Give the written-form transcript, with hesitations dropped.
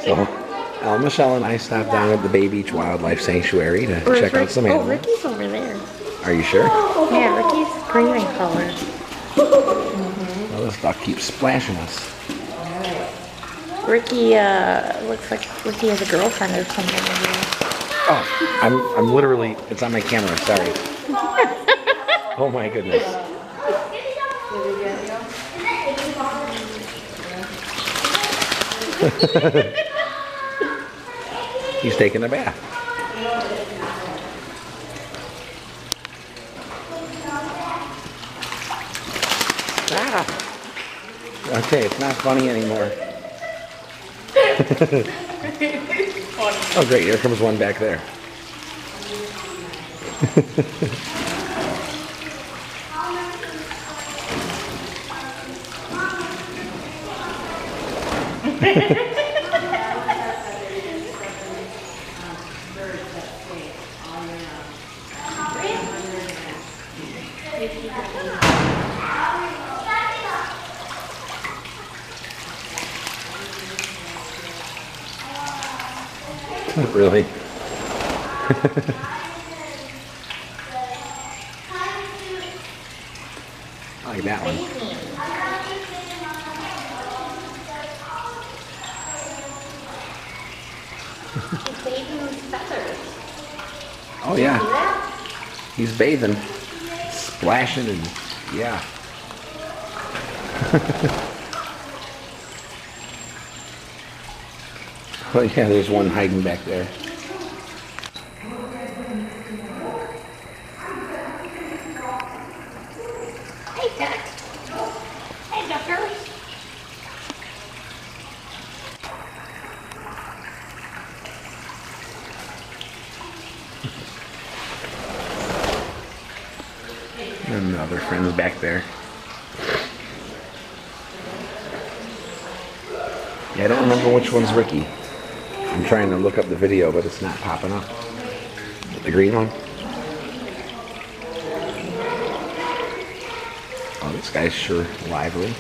So, Michelle and I stopped down at the Bay Beach Wildlife Sanctuary to check out some animals. Oh, Ricky's over there. Are you sure? Yeah, Ricky's green in color. Well, this duck keeps splashing us. Ricky, looks like Ricky has a girlfriend or something. Oh, I'm literally, it's on my camera, sorry. Oh my goodness. He's taking a bath. Ah. Okay, it's not funny anymore. Oh great, here comes one back there. Really? I like that one. He's bathing with feathers. Oh yeah. He's bathing, splashing, and yeah. Oh yeah, there's one hiding back there. Hey, Duck. Hey, Ducker. And the other friend's back there. Yeah, I don't remember which one's Ricky. I'm trying to look up the video, but it's not popping up. The green one? Oh, this guy's sure lively.